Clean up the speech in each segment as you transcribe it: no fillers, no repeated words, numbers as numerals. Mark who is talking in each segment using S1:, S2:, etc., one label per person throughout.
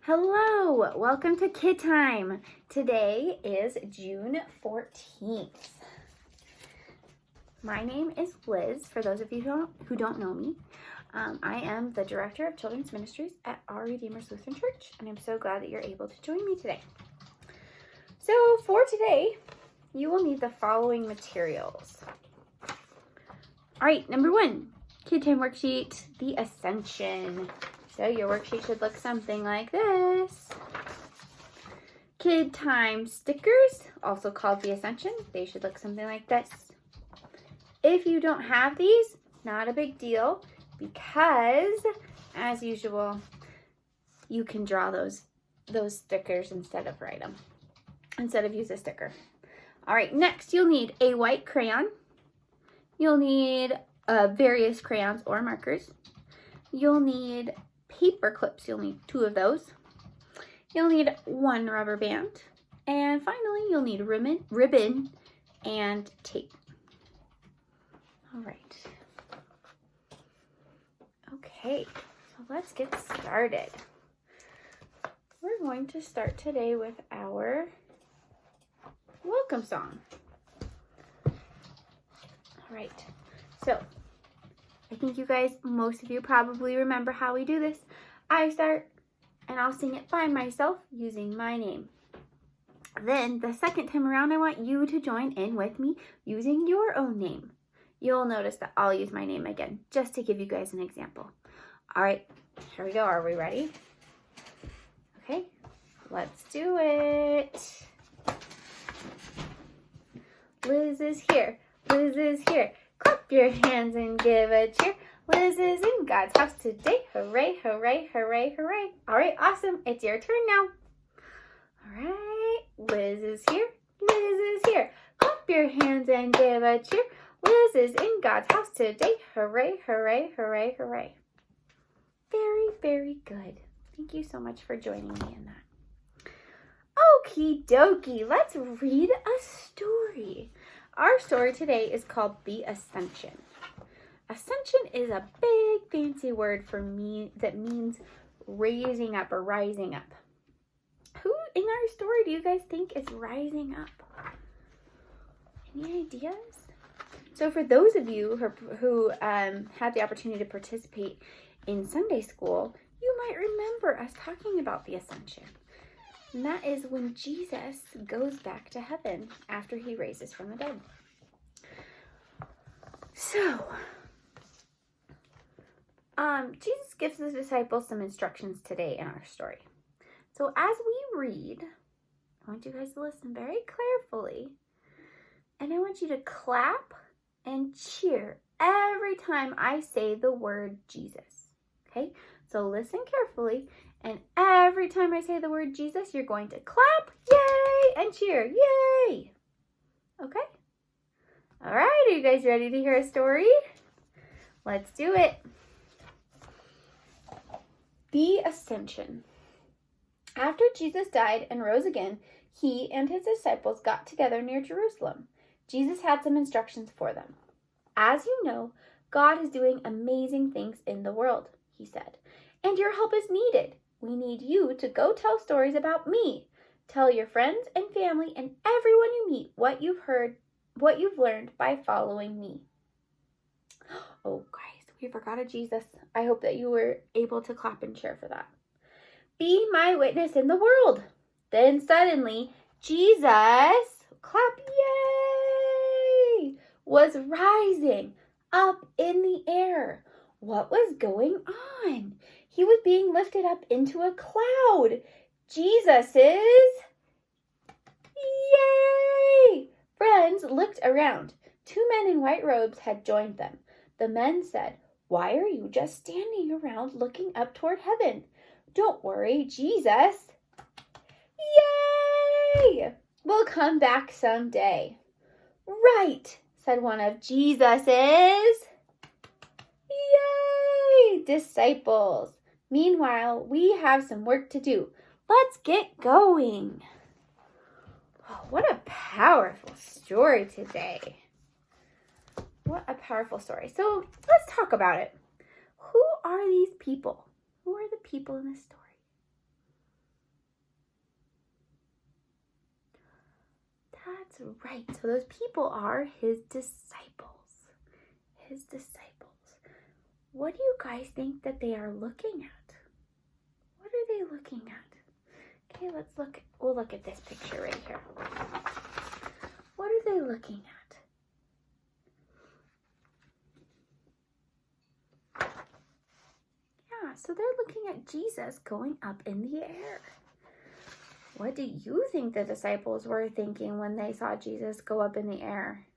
S1: Hello, welcome to KidTime. Today is June 14th. My name is Liz, for those of you who don't know me. I am the Director of Children's Ministries at Our Redeemer's Lutheran Church, and I'm so glad that you're able to join me today. So for today, you will need the following materials. All right, number 1, KidTime worksheet, the Ascension. So your worksheet should look something like this. KidTime stickers, also called the Ascension. They should look something like this. If you don't have these, not a big deal, because as usual, you can draw those stickers instead of use a sticker. All right, next you'll need a white crayon. You'll need various crayons or markers. You'll need paper clips. You'll need 2 of those. You'll need 1 rubber band. And finally, you'll need ribbon and tape. All right. Okay, so let's get started. We're going to start today with our welcome song. All right, so I think most of you probably remember how we do this. I start and I'll sing it by myself using my name. Then the second time around, I want you to join in with me using your own name. You'll notice that I'll use my name again, just to give you guys an example. All right, here we go. Are we ready? Okay, let's do it. Liz is here. Liz is here. Clap your hands and give a cheer. Liz is in God's house today. Hooray, hooray, hooray, hooray. All right, awesome. It's your turn now. All right, Liz is here. Liz is here. Clap your hands and give a cheer. Liz is in God's house today. Hooray, hooray, hooray, hooray. Very, very good. Thank you so much for joining me in that. Okie dokie, let's read a story. Our story today is called the Ascension. Ascension is a big fancy word for me that means raising up or rising up. Who in our story do you guys think is rising up? Any ideas? So for those of you who had the opportunity to participate in Sunday school, you might remember us talking about the Ascension. And that is when Jesus goes back to heaven after he raises from the dead. So, Jesus gives the disciples some instructions today in our story. So as we read, I want you guys to listen very carefully. And I want you to clap and cheer every time I say the word Jesus. Okay? So listen carefully. And every time I say the word Jesus, you're going to clap, yay, and cheer, yay. Okay? All right, are you guys ready to hear a story? Let's do it. The Ascension. After Jesus died and rose again, he and his disciples got together near Jerusalem. Jesus had some instructions for them. As you know, God is doing amazing things in the world, he said, and your help is needed. We need you to go tell stories about me. Tell your friends and family and everyone you meet what you've learned by following me. Oh, guys, we forgot a Jesus. I hope that you were able to clap and cheer for that. Be my witness in the world. Then suddenly, Jesus, clap, yay, was rising up in the air. What was going on? He was being lifted up into a cloud. Jesus is... Yay! Friends looked around. 2 men in white robes had joined them. The men said, "Why are you just standing around looking up toward heaven? Don't worry, Jesus... Yay! We'll come back someday." "Right," said one of Jesus's... Yay! Disciples. Meanwhile, we have some work to do. Let's get going. Oh, what a powerful story today. What a powerful story. So let's talk about it. Who are these people? Who are the people in this story? That's right. So those people are his disciples. His disciples. What do you guys think that they are looking at? What are they looking at? Okay, let's look. We'll look at this picture right here. What are they looking at? Yeah, so they're looking at Jesus going up in the air. What do you think the disciples were thinking when they saw Jesus go up in the air?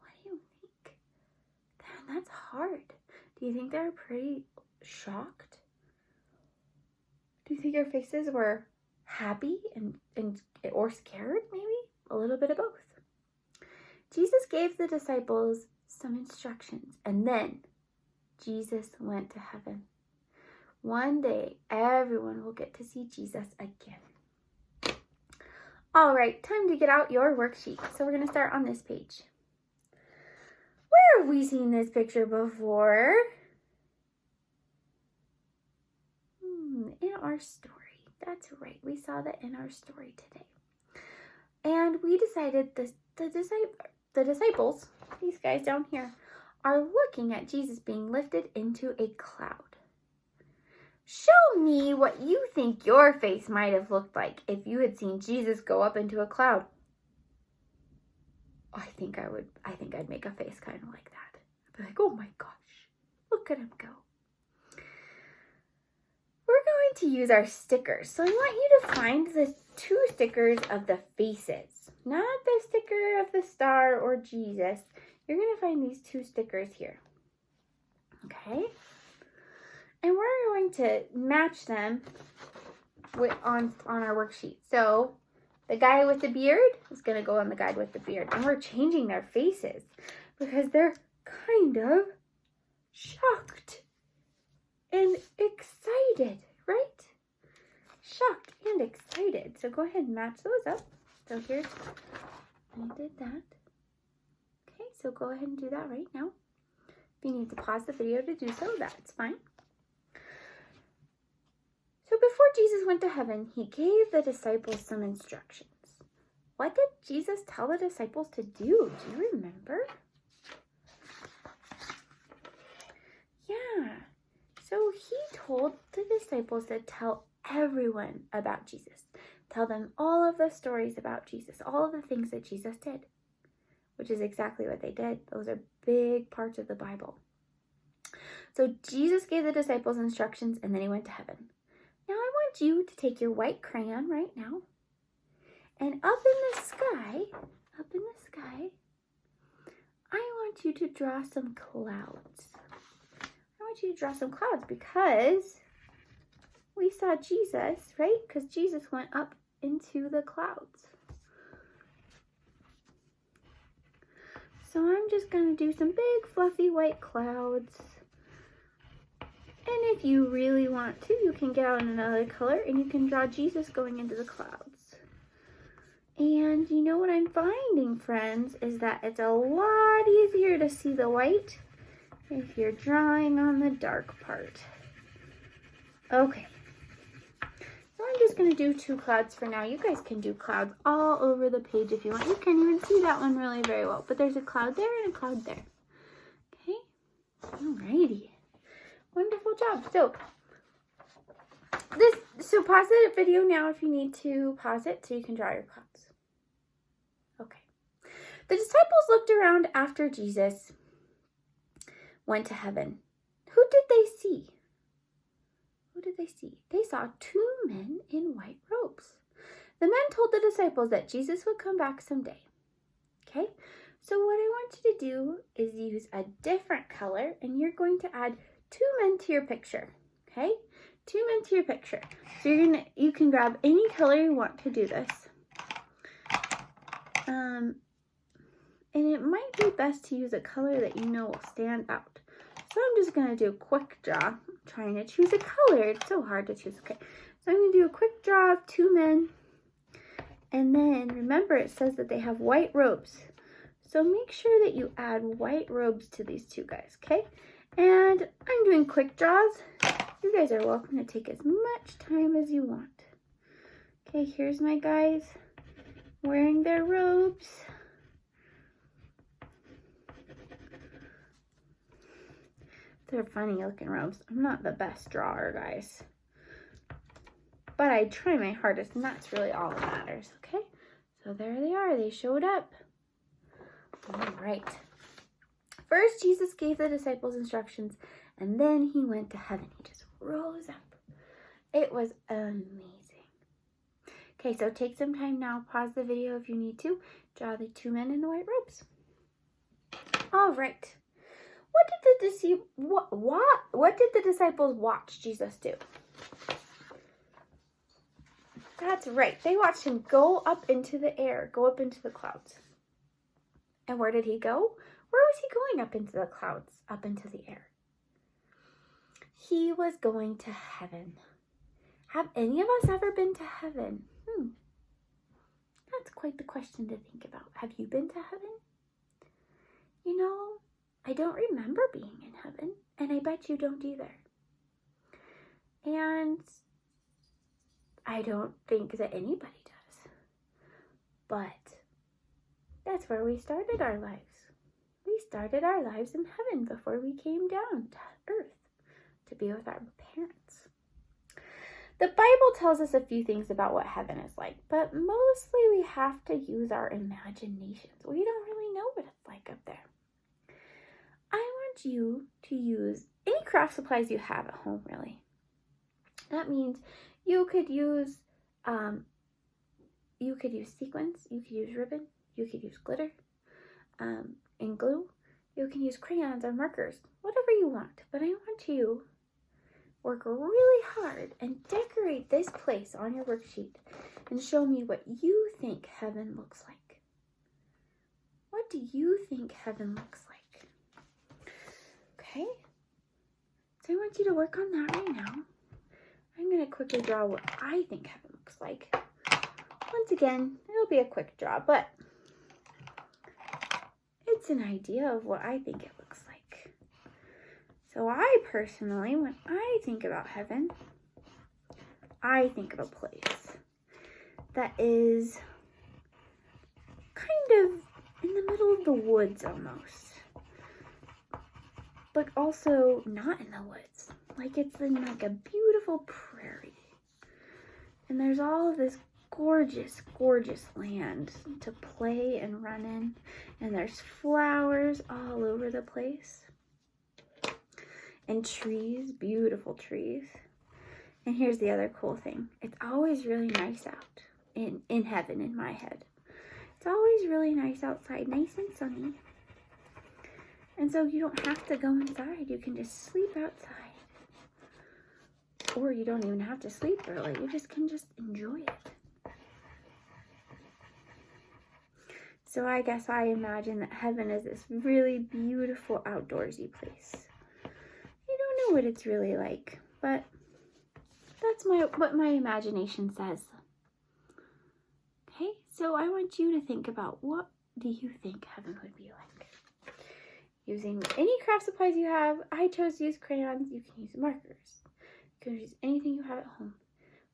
S1: What do you think? That's hard. Do you think they're pretty shocked? Do you think their faces were happy and or scared, maybe? A little bit of both. Jesus gave the disciples some instructions, and then Jesus went to heaven. One day, everyone will get to see Jesus again. All right, time to get out your worksheet. So we're going to start on this page. Where have we seen this picture before? In our story. That's right. We saw that in our story today. And we decided the disciples, these guys down here, are looking at Jesus being lifted into a cloud. Show me what you think your face might have looked like if you had seen Jesus go up into a cloud. I think I'd make a face kind of like that. I'd be like, oh my gosh, look at him go. We're going to use our stickers. So I want you to find the 2 stickers of the faces, not the sticker of the star or Jesus. You're going to find these 2 stickers here. Okay? And we're going to match them on our worksheet. So the guy with the beard is going to go on the guy with the beard. And we're changing their faces because they're kind of shocked and excited, right? Shocked and excited. So go ahead and match those up. So here's, I did that. Okay, so go ahead and do that right now. If you need to pause the video to do so, that's fine. So before Jesus went to heaven, he gave the disciples some instructions. What did Jesus tell the disciples to do? Do you remember? Yeah. So he told the disciples to tell everyone about Jesus. Tell them all of the stories about Jesus, all of the things that Jesus did, which is exactly what they did. Those are big parts of the Bible. So Jesus gave the disciples instructions and then he went to heaven. Now I want you to take your white crayon right now and up in the sky, I want you to draw some clouds. I want you to draw some clouds because we saw Jesus, right? Because Jesus went up into the clouds. So I'm just going to do some big fluffy white clouds. And if you really want to, you can get out another color and you can draw Jesus going into the clouds. And you know what I'm finding, friends, is that it's a lot easier to see the white if you're drawing on the dark part. Okay. So I'm just going to do 2 clouds for now. You guys can do clouds all over the page if you want. You can't even see that one really very well, but there's a cloud there and a cloud there. Okay. Alrighty. Wonderful job. So pause the video now if you need to pause it so you can draw your clouds. Okay. The disciples looked around after Jesus went to heaven. Who did they see? Who did they see? They saw 2 men in white robes. The men told the disciples that Jesus would come back someday. Okay? So what I want you to do is use a different color and you're going to add 2 men to your picture, okay? 2 men to your picture. So you can grab any color you want to do this. And it might be best to use a color that you know will stand out. So I'm just going to do a quick draw. I'm trying to choose a color. It's so hard to choose. Okay, so I'm going to do a quick draw of 2 men. And then remember it says that they have white robes. So make sure that you add white robes to these 2 guys, okay? And I'm doing quick draws. You guys are welcome to take as much time as you want. Okay, here's my guys wearing their robes. They're funny looking robes. I'm not the best drawer, guys. But I try my hardest, and that's really all that matters, okay? So there they are. They showed up. All right. First, Jesus gave the disciples instructions, and then he went to heaven. He just rose up. It was amazing. Okay, so take some time now. Pause the video if you need to. Draw the two men in the white robes. All right. What did the disciples watch Jesus do? That's right. They watched him go up into the air, go up into the clouds. And where did he go? Where was he going up into the clouds, up into the air? He was going to heaven. Have any of us ever been to heaven? That's quite the question to think about. Have you been to heaven? You know, I don't remember being in heaven, and I bet you don't either. And I don't think that anybody does. But that's where we started our lives. We started our lives in heaven before we came down to earth to be with our parents. The Bible tells us a few things about what heaven is like, but mostly we have to use our imaginations. We don't really know what it's like up there. I want you to use any craft supplies you have at home, really. That means you could use sequins, you could use ribbon, you could use glitter, and glue. You can use crayons or markers, whatever you want. But I want you work really hard and decorate this place on your worksheet and show me what you think heaven looks like. What do you think heaven looks like? Okay? So I want you to work on that right now. I'm going to quickly draw what I think heaven looks like. Once again, it'll be a quick draw, but it's an idea of what I think it looks like. So I personally, when I think about heaven, I think of a place that is kind of in the middle of the woods almost, but also not in the woods. Like it's in like a beautiful prairie. And there's all of this gorgeous, gorgeous land to play and run in. And there's flowers all over the place. And trees, beautiful trees. And here's the other cool thing. It's always really nice out in heaven, in my head. It's always really nice outside, nice and sunny. And so you don't have to go inside. You can just sleep outside. Or you don't even have to sleep early. You just can enjoy it. So I guess I imagine that heaven is this really beautiful outdoorsy place. I don't know what it's really like, but that's what my imagination says. Okay, so I want you to think about, what do you think heaven would be like? Using any craft supplies you have. I chose to use crayons. You can use markers. You can use anything you have at home.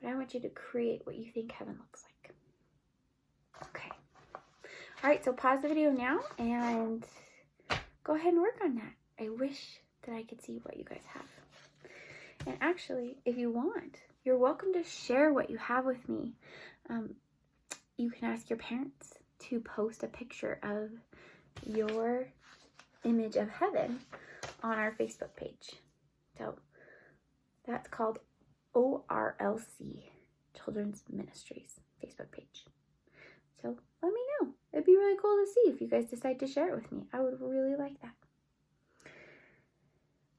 S1: But I want you to create what you think heaven looks like. Okay. All right, so pause the video now and go ahead and work on that. I wish that I could see what you guys have. And actually, if you want, you're welcome to share what you have with me. You can ask your parents to post a picture of your image of heaven on our Facebook page. So that's called ORLC, Children's Ministries Facebook page. So let me know. It'd be really cool to see if you guys decide to share it with me. I would really like that.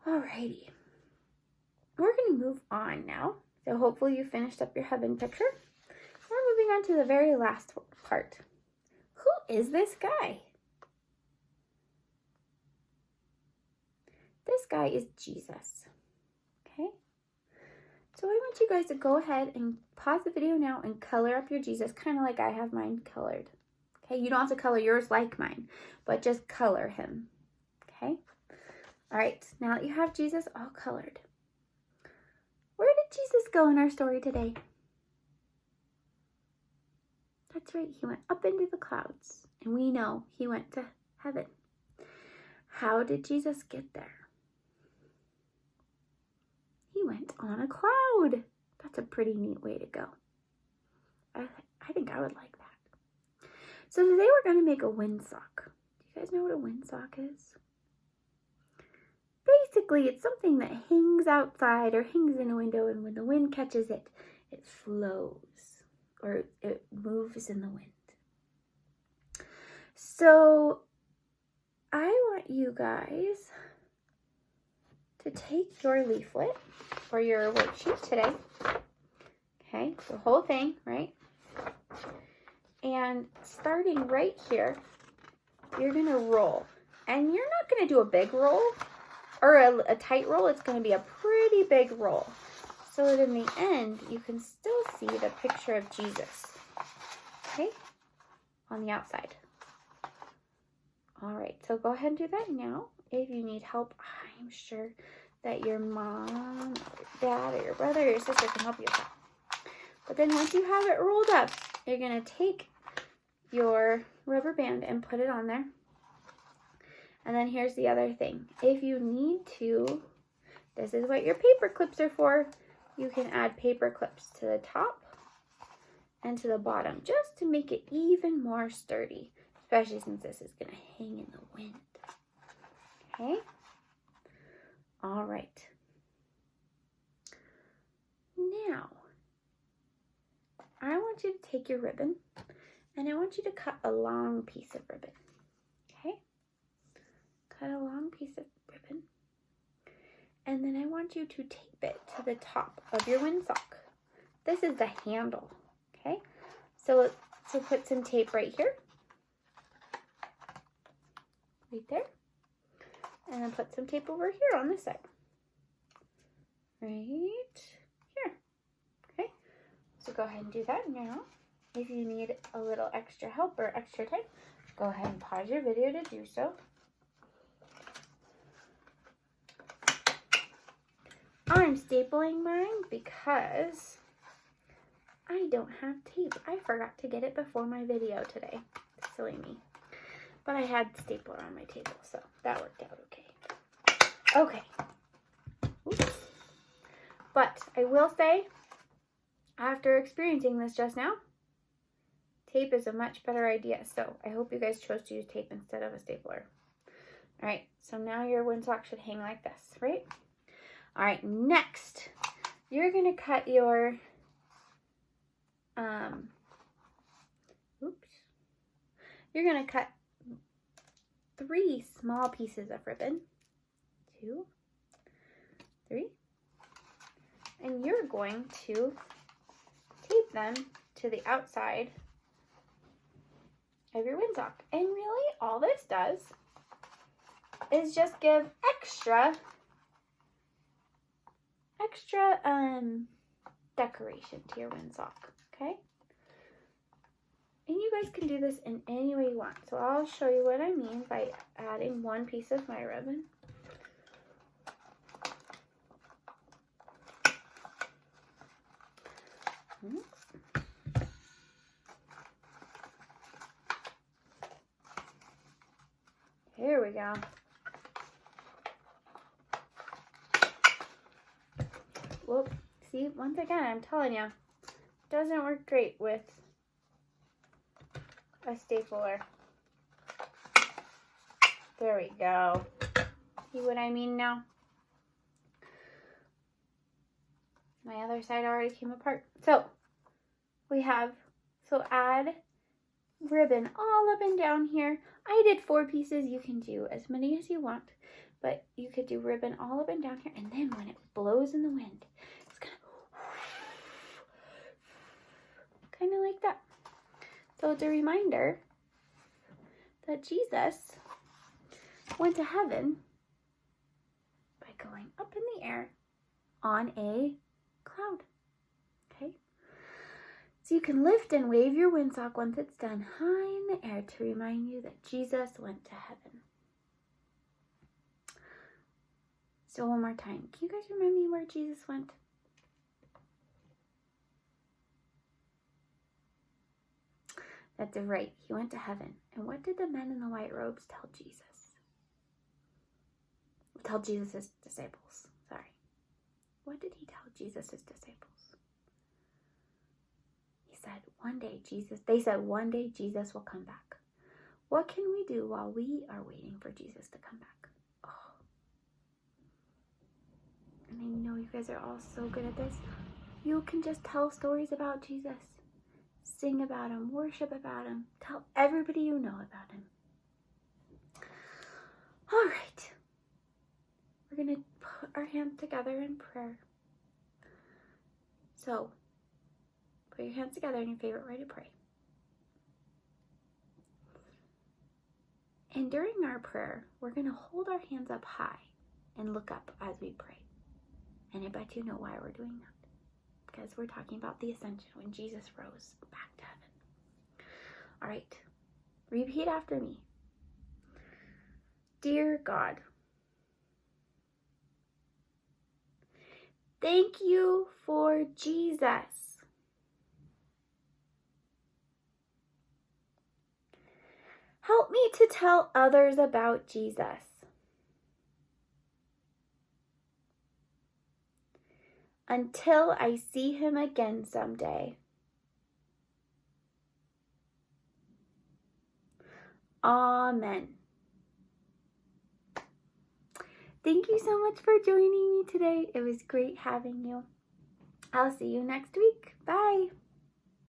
S1: Alrighty. We're going to move on now. So hopefully you finished up your heaven picture. We're moving on to the very last part. Who is this guy? This guy is Jesus. Okay? So I want you guys to go ahead and pause the video now and color up your Jesus, kind of like I have mine colored. Okay? You don't have to color yours like mine, but just color him. Okay? All right. Now that you have Jesus all colored, where did Jesus go in our story today? That's right, he went up into the clouds. And we know he went to heaven. How did Jesus get there? He went on a cloud. That's a pretty neat way to go. I think I would like that. So today we're going to make a windsock. Do you guys know what a windsock is? Basically, it's something that hangs outside or hangs in a window, and when the wind catches it, it flows or it moves in the wind. So I want you guys to take your leaflet or your worksheet today. Okay, the whole thing, right? And starting right here, you're going to roll. And you're not going to do a big roll or a tight roll. It's going to be a pretty big roll, so that in the end, you can still see the picture of Jesus, okay, on the outside. All right, so go ahead and do that now. If you need help, I'm sure that your mom, or dad, or your brother, or your sister can help you with that. But then once you have it rolled up, you're going to take your rubber band and put it on there. And then here's the other thing. If you need to, this is what your paper clips are for. You can add paper clips to the top and to the bottom just to make it even more sturdy, especially since this is going to hang in the wind. Okay? All right. Now, I want you to take your ribbon and I want you to cut a long piece of ribbon. Okay? Cut a long piece of ribbon. And then I want you to tape it to the top of your windsock. This is the handle. Okay? So put some tape right here. Right there. And then put some tape over here on this side. Right here. Okay? So go ahead and do that now. If you need a little extra help or extra time, go ahead and pause your video to do so. I'm stapling mine because I don't have tape. I forgot to get it before my video today. Silly me. But I had stapler on my table, so that worked out okay. Okay. Oops. But I will say, after experiencing this just now, tape is a much better idea. So I hope you guys chose to use tape instead of a stapler. All right, so now your windsock should hang like this, right? All right, next, you're gonna cut your, you're gonna cut 3 small pieces of ribbon, 2, 3, and you're going to tape them to the outside of your windsock. And really, all this does is just give extra decoration to your windsock, okay? And you guys can do this in any way you want. So I'll show you what I mean by adding 1 piece of my ribbon. Here we go. Whoop. See, once again, I'm telling you, doesn't work great with a stapler. There we go. See what I mean now? My other side already came apart. So, add ribbon all up and down here. I did 4 pieces. You can do as many as you want, but you could do ribbon all up and down here, and then when it blows in the wind, it's gonna kind of like that. So it's a reminder that Jesus went to heaven by going up in the air on a cloud. Okay? So you can lift and wave your windsock once it's done high in the air to remind you that Jesus went to heaven. So one more time. Can you guys remind me where Jesus went? That's right. He went to heaven. And what did the men in the white robes tell Jesus? Tell Jesus' disciples. Sorry. What did he tell Jesus' disciples? They said one day Jesus will come back. What can we do while we are waiting for Jesus to come back? Oh. And I know you guys are all so good at this. You can just tell stories about Jesus. Sing about him, worship about him, tell everybody you know about him. All right. We're going to put our hands together in prayer. So, put your hands together in your favorite way to pray. And during our prayer, we're going to hold our hands up high and look up as we pray. And I bet you know why we're doing that. Because we're talking about the Ascension, when Jesus rose back to heaven. All right, repeat after me. Dear God, thank you for Jesus. Help me to tell others about Jesus. Until I see him again someday. Amen. Thank you so much for joining me today. It was great having you. I'll see you next week. Bye.